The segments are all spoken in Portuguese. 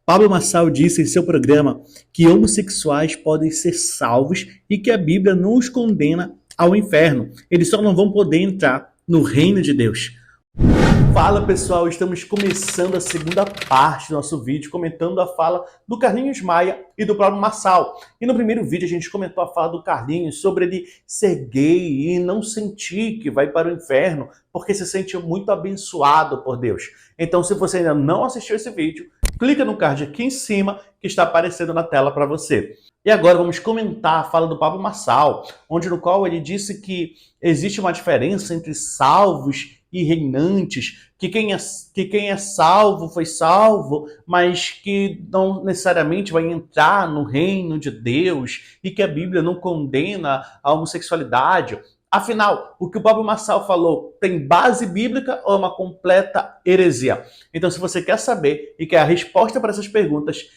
Pablo Marçal disse em seu programa que homossexuais podem ser salvos e que a Bíblia não os condena ao inferno. Eles só não vão poder entrar no reino de Deus. Fala pessoal, estamos começando a segunda parte do nosso vídeo comentando a fala do Carlinhos Maia e do Pablo Marçal. E no primeiro vídeo a gente comentou a fala do Carlinhos sobre ele ser gay e não sentir que vai para o inferno porque se sente muito abençoado por Deus. Então se você ainda não assistiu esse vídeo, clica no card aqui em cima que está aparecendo na tela para você. E agora vamos comentar a fala do Pablo Marçal, no qual ele disse que existe uma diferença entre salvos e reinantes, que quem é salvo foi salvo, mas que não necessariamente vai entrar no reino de Deus e que a Bíblia não condena a homossexualidade. Afinal, o que o Pablo Marçal falou tem base bíblica ou é uma completa heresia? Então, se você quer saber e quer a resposta para essas perguntas,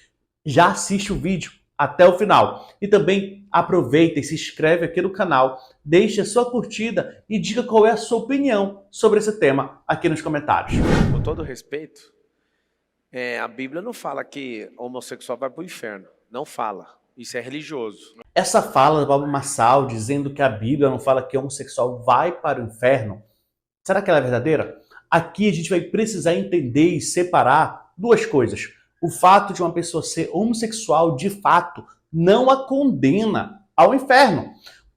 já assiste o vídeo até o final. E também aproveita e se inscreve aqui no canal, deixe a sua curtida e diga qual é a sua opinião sobre esse tema aqui nos comentários. Com todo respeito, a Bíblia não fala que homossexual vai para o inferno. Não fala. Isso é religioso. Essa fala do Pablo Marçal dizendo que a Bíblia não fala que homossexual vai para o inferno, será que ela é verdadeira? Aqui a gente vai precisar entender e separar duas coisas. O fato de uma pessoa ser homossexual, de fato, não a condena ao inferno.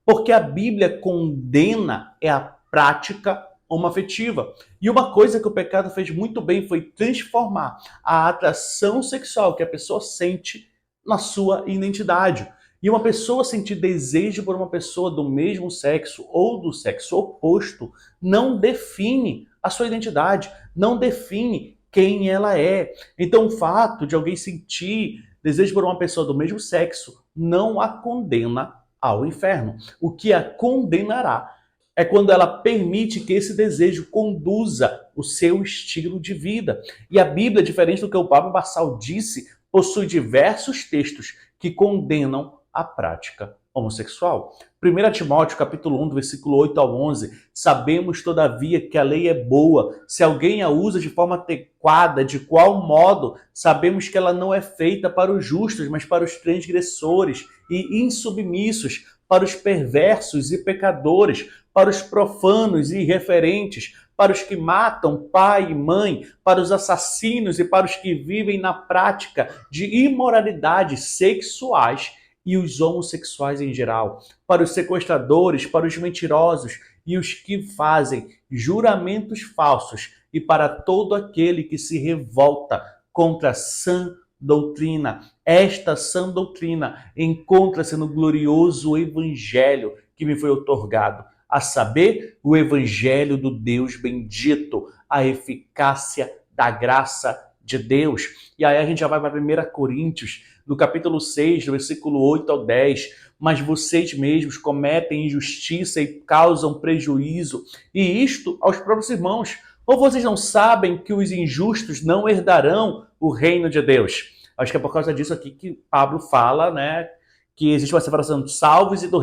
Porque a Bíblia condena a prática homoafetiva. E uma coisa que o pecado fez muito bem foi transformar a atração sexual que a pessoa sente na sua identidade. E uma pessoa sentir desejo por uma pessoa do mesmo sexo ou do sexo oposto não define a sua identidade, não define quem ela é. Então, o fato de alguém sentir desejo por uma pessoa do mesmo sexo não a condena ao inferno. O que a condenará é quando ela permite que esse desejo conduza o seu estilo de vida. E a Bíblia, diferente do que o Pablo Marçal disse, possui diversos textos que condenam a prática homossexual. 1 Timóteo, capítulo 1, do versículo 8 ao 11, sabemos, todavia, que a lei é boa, se alguém a usa de forma adequada, de qual modo? Sabemos que ela não é feita para os justos, mas para os transgressores e insubmissos, para os perversos e pecadores, para os profanos e irreverentes, para os que matam pai e mãe, para os assassinos e para os que vivem na prática de imoralidades sexuais e os homossexuais em geral, para os sequestradores, para os mentirosos e os que fazem juramentos falsos e para todo aquele que se revolta contra a sã doutrina. Esta sã doutrina encontra-se no glorioso evangelho que me foi outorgado, a saber, o evangelho do Deus bendito, a eficácia da graça de Deus. E aí a gente já vai para 1 Coríntios, no capítulo 6, do versículo 8 ao 10. Mas vocês mesmos cometem injustiça e causam prejuízo, e isto aos próprios irmãos. Ou vocês não sabem que os injustos não herdarão o reino de Deus? Acho que é por causa disso aqui que Pablo fala, né, que existe uma separação dos salvos e do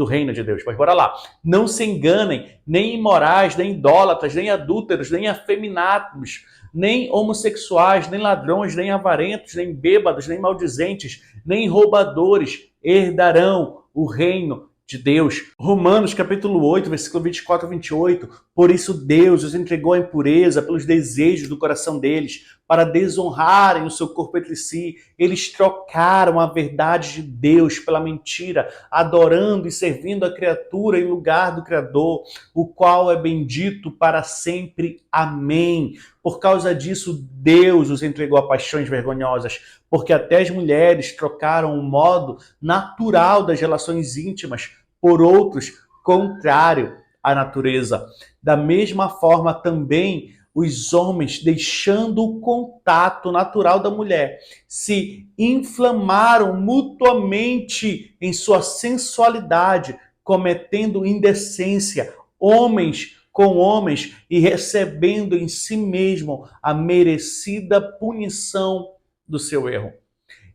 reino de Deus. Mas bora lá. Não se enganem, nem imorais, nem idólatras, nem adúlteros, nem afeminados, nem homossexuais, nem ladrões, nem avarentos, nem bêbados, nem maldizentes, nem roubadores herdarão o reino de Deus. Romanos capítulo 8, versículo 24 a 28. Por isso Deus os entregou à impureza pelos desejos do coração deles, para desonrarem o seu corpo entre si. Eles trocaram a verdade de Deus pela mentira, adorando e servindo a criatura em lugar do Criador, o qual é bendito para sempre. Amém. Por causa disso, Deus os entregou a paixões vergonhosas, porque até as mulheres trocaram o modo natural das relações íntimas por outros contrário à natureza. Da mesma forma também os homens, deixando o contato natural da mulher, se inflamaram mutuamente em sua sensualidade, cometendo indecência, homens com homens, e recebendo em si mesmo a merecida punição do seu erro.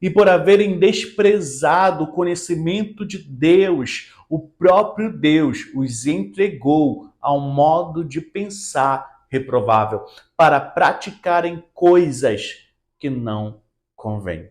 E por haverem desprezado o conhecimento de Deus, o próprio Deus os entregou a um modo de pensar reprovável, para praticarem coisas que não convém.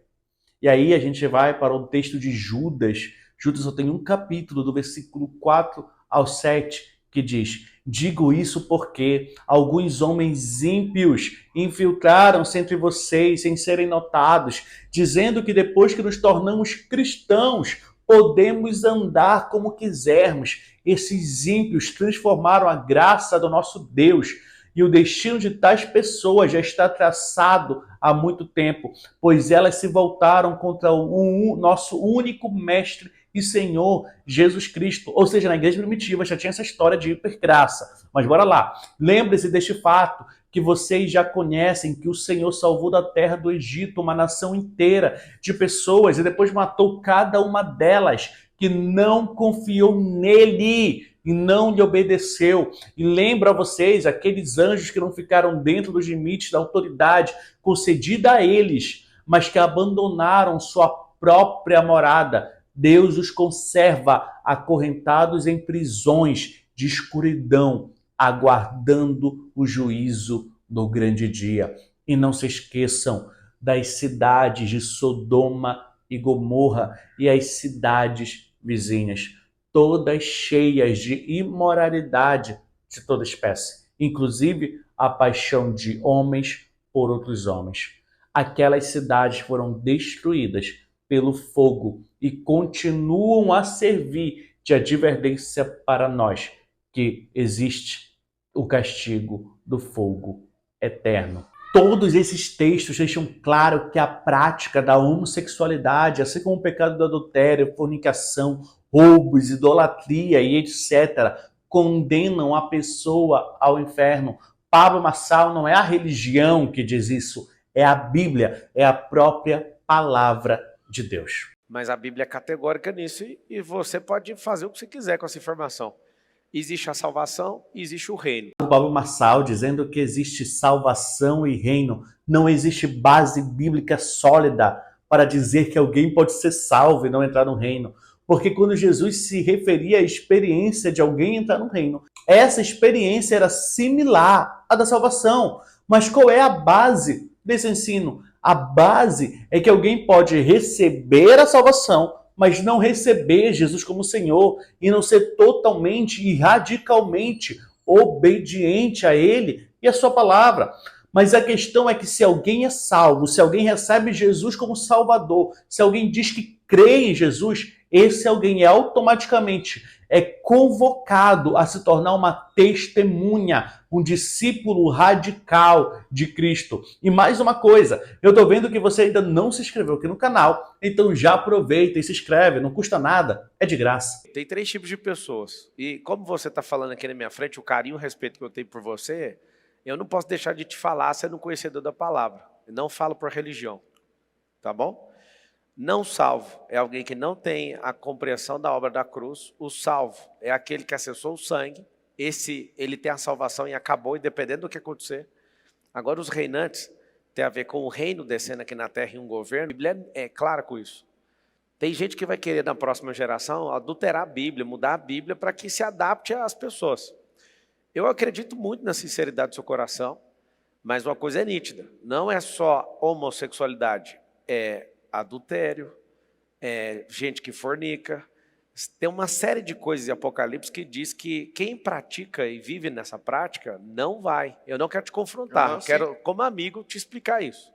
E aí a gente vai para o texto de Judas. Judas só tem um capítulo, do versículo 4 ao 7, que diz: digo isso porque alguns homens ímpios infiltraram-se entre vocês sem serem notados, dizendo que depois que nos tornamos cristãos, podemos andar como quisermos. Esses ímpios transformaram a graça do nosso Deus, e o destino de tais pessoas já está traçado há muito tempo, pois elas se voltaram contra o nosso único mestre e Senhor Jesus Cristo. Ou seja, na igreja primitiva já tinha essa história de hipergraça. Mas bora lá. Lembre-se deste fato que vocês já conhecem, que o Senhor salvou da terra do Egito uma nação inteira de pessoas e depois matou cada uma delas que não confiou nele e não lhe obedeceu. E lembro a vocês, aqueles anjos que não ficaram dentro dos limites da autoridade concedida a eles, mas que abandonaram sua própria morada. Deus os conserva acorrentados em prisões de escuridão, aguardando o juízo do grande dia. E não se esqueçam das cidades de Sodoma e Gomorra e as cidades vizinhas, todas cheias de imoralidade de toda espécie, inclusive a paixão de homens por outros homens. Aquelas cidades foram destruídas pelo fogo e continuam a servir de advertência para nós que existe o castigo do fogo eterno. Todos esses textos deixam claro que a prática da homossexualidade, assim como o pecado do adultério, fornicação, roubos, idolatria e etc., condenam a pessoa ao inferno. Pablo Marçal, não é a religião que diz isso, é a Bíblia, é a própria palavra de Deus. Mas a Bíblia é categórica nisso e você pode fazer o que você quiser com essa informação. Existe a salvação e existe o reino. O Pablo Marçal dizendo que existe salvação e reino. Não existe base bíblica sólida para dizer que alguém pode ser salvo e não entrar no reino. Porque quando Jesus se referia à experiência de alguém entrar no reino, essa experiência era similar à da salvação. Mas qual é a base desse ensino? A base é que alguém pode receber a salvação, mas não receber Jesus como Senhor e não ser totalmente e radicalmente obediente a Ele e a sua palavra. Mas a questão é que se alguém é salvo, se alguém recebe Jesus como Salvador, se alguém diz que crê em Jesus, esse alguém automaticamente convocado a se tornar uma testemunha, um discípulo radical de Cristo. E mais uma coisa, eu estou vendo que você ainda não se inscreveu aqui no canal, então já aproveita e se inscreve, não custa nada, é de graça. Tem 3 tipos de pessoas, e como você está falando aqui na minha frente, o carinho e o respeito que eu tenho por você, eu não posso deixar de te falar sendo um conhecedor da palavra. Eu não falo por religião, tá bom? Não salvo é alguém que não tem a compreensão da obra da cruz. O salvo é aquele que acessou o sangue. Ele tem a salvação e acabou, independente do que acontecer. Agora, os reinantes tem a ver com o reino descendo aqui na terra e um governo. A Bíblia é clara com isso. Tem gente que vai querer, na próxima geração, adulterar a Bíblia, mudar a Bíblia para que se adapte às pessoas. Eu acredito muito na sinceridade do seu coração, mas uma coisa é nítida. Não é só homossexualidade, é adultério, gente que fornica. Tem uma série de coisas em Apocalipse que diz que quem pratica e vive nessa prática não vai. Eu não quero te confrontar, eu quero, como amigo, te explicar isso.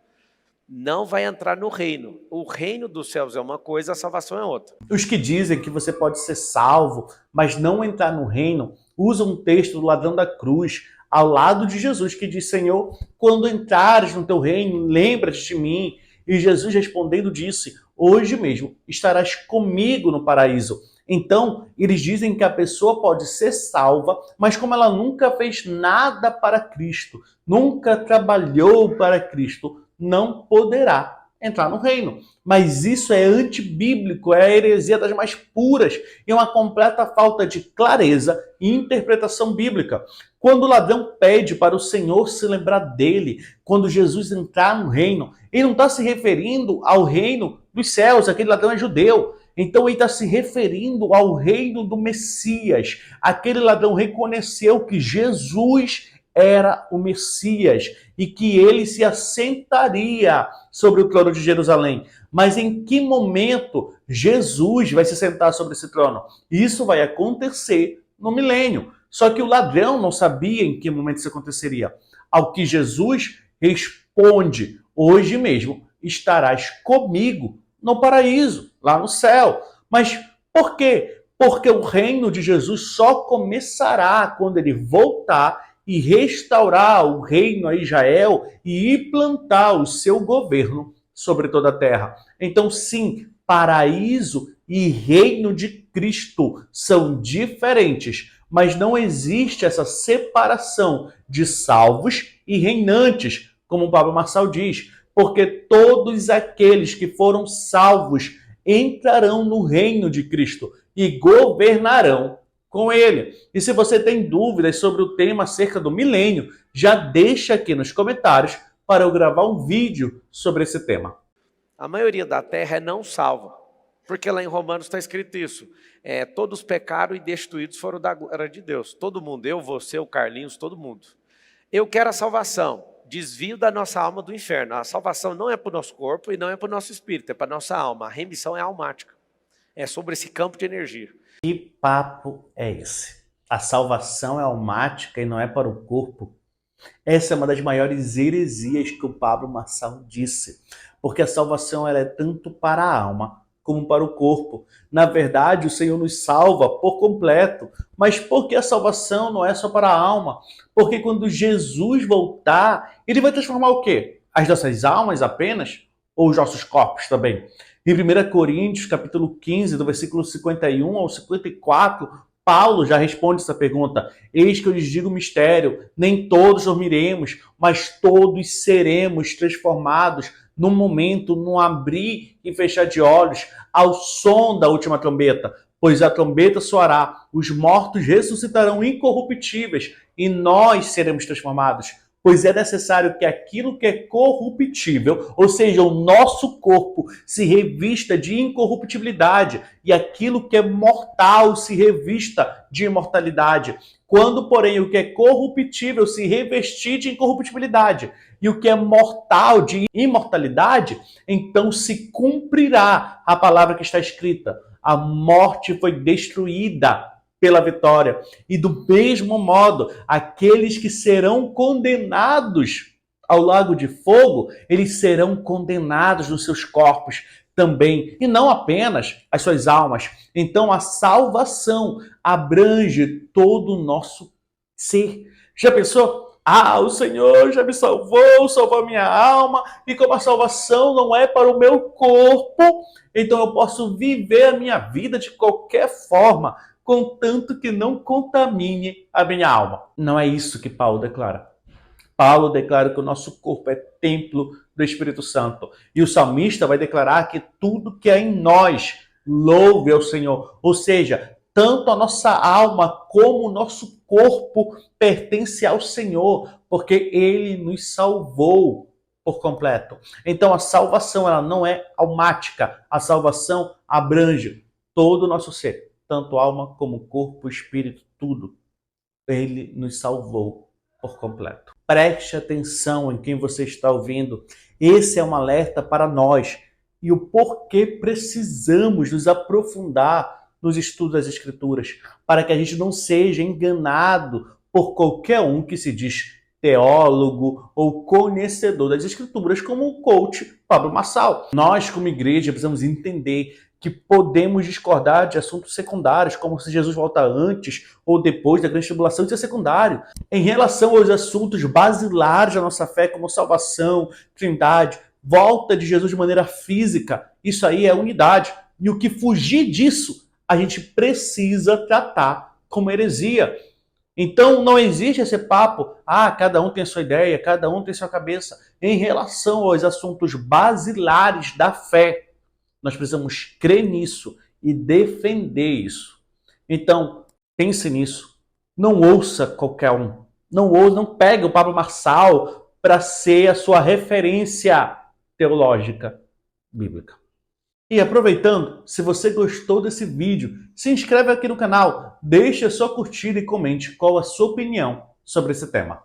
Não vai entrar no reino. O reino dos céus é uma coisa, a salvação é outra. Os que dizem que você pode ser salvo, mas não entrar no reino, usam um texto do ladrão da cruz, ao lado de Jesus, que diz: Senhor, quando entrares no teu reino, lembra-te de mim. E Jesus respondendo disse: hoje mesmo estarás comigo no paraíso. Então, eles dizem que a pessoa pode ser salva, mas como ela nunca fez nada para Cristo, nunca trabalhou para Cristo, não poderá entrar no reino. Mas isso é antibíblico, é a heresia das mais puras e uma completa falta de clareza e interpretação bíblica. Quando o ladrão pede para o Senhor se lembrar dele, quando Jesus entrar no reino, ele não está se referindo ao reino dos céus, aquele ladrão é judeu. Então ele está se referindo ao reino do Messias. Aquele ladrão reconheceu que Jesus era o Messias e que ele se assentaria sobre o trono de Jerusalém. Mas em que momento Jesus vai se sentar sobre esse trono? Isso vai acontecer no milênio. Só que o ladrão não sabia em que momento isso aconteceria. Ao que Jesus responde: hoje mesmo estarás comigo no paraíso, lá no céu. Mas por quê? Porque o reino de Jesus só começará quando ele voltar e restaurar o reino a Israel e implantar o seu governo sobre toda a terra. Então, sim, paraíso e reino de Cristo são diferentes, mas não existe essa separação de salvos e reinantes, como o Pablo Marçal diz, porque todos aqueles que foram salvos entrarão no reino de Cristo e governarão com ele. E se você tem dúvidas sobre o tema acerca do milênio, já deixa aqui nos comentários para eu gravar um vídeo sobre esse tema. A maioria da terra é não salva, porque lá em Romanos está escrito isso. Todos pecaram e destituídos foram da glória de Deus. Todo mundo, eu, você, o Carlinhos, todo mundo. Eu quero a salvação, desvio da nossa alma do inferno. A salvação não é para o nosso corpo e não é para o nosso espírito, é para a nossa alma. A remissão é almática. É sobre esse campo de energia. Que papo é esse? A salvação é almática e não é para o corpo? Essa é uma das maiores heresias que o Pablo Marçal disse, porque a salvação ela é tanto para a alma como para o corpo. Na verdade, o Senhor nos salva por completo. Mas por que a salvação não é só para a alma? Porque quando Jesus voltar, ele vai transformar o quê? As nossas almas apenas? Ou os nossos corpos também? Em 1 Coríntios, capítulo 15, do versículo 51 ao 54, Paulo já responde essa pergunta. Eis que eu lhes digo o mistério, nem todos dormiremos, mas todos seremos transformados num momento, num abrir e fechar de olhos, ao som da última trombeta. Pois a trombeta soará, os mortos ressuscitarão incorruptíveis e nós seremos transformados. Pois é necessário que aquilo que é corruptível, ou seja, o nosso corpo, se revista de incorruptibilidade e aquilo que é mortal se revista de imortalidade. Quando, porém, o que é corruptível se revestir de incorruptibilidade e o que é mortal de imortalidade, então se cumprirá a palavra que está escrita. A morte foi destruída pela vitória. E do mesmo modo, aqueles que serão condenados ao lago de fogo, eles serão condenados nos seus corpos também, e não apenas as suas almas. Então a salvação abrange todo o nosso ser. Já pensou? O Senhor já me salvou, salvou a minha alma, e como a salvação não é para o meu corpo, então eu posso viver a minha vida de qualquer forma, contanto que não contamine a minha alma. Não é isso que Paulo declara. Paulo declara que o nosso corpo é templo do Espírito Santo. E o salmista vai declarar que tudo que é em nós louve ao Senhor. Ou seja, tanto a nossa alma como o nosso corpo pertence ao Senhor, porque Ele nos salvou por completo. Então a salvação ela não é almática. A salvação abrange todo o nosso ser. Tanto alma como corpo, espírito, tudo. Ele nos salvou por completo. Preste atenção em quem você está ouvindo. Esse é um alerta para nós. E o porquê precisamos nos aprofundar nos estudos das Escrituras, para que a gente não seja enganado por qualquer um que se diz teólogo ou conhecedor das Escrituras, como o coach Pablo Marçal. Nós, como igreja, precisamos entender que podemos discordar de assuntos secundários, como se Jesus volta antes ou depois da grande tribulação, isso é secundário. Em relação aos assuntos basilares da nossa fé, como salvação, trindade, volta de Jesus de maneira física, isso aí é unidade. E o que fugir disso, a gente precisa tratar como heresia. Então não existe esse papo, cada um tem a sua ideia, cada um tem a sua cabeça. Em relação aos assuntos basilares da fé, nós precisamos crer nisso e defender isso. Então, pense nisso. Não ouça qualquer um. Não pegue o Pablo Marçal para ser a sua referência teológica bíblica. E aproveitando, se você gostou desse vídeo, se inscreve aqui no canal, deixe a sua curtida e comente qual a sua opinião sobre esse tema.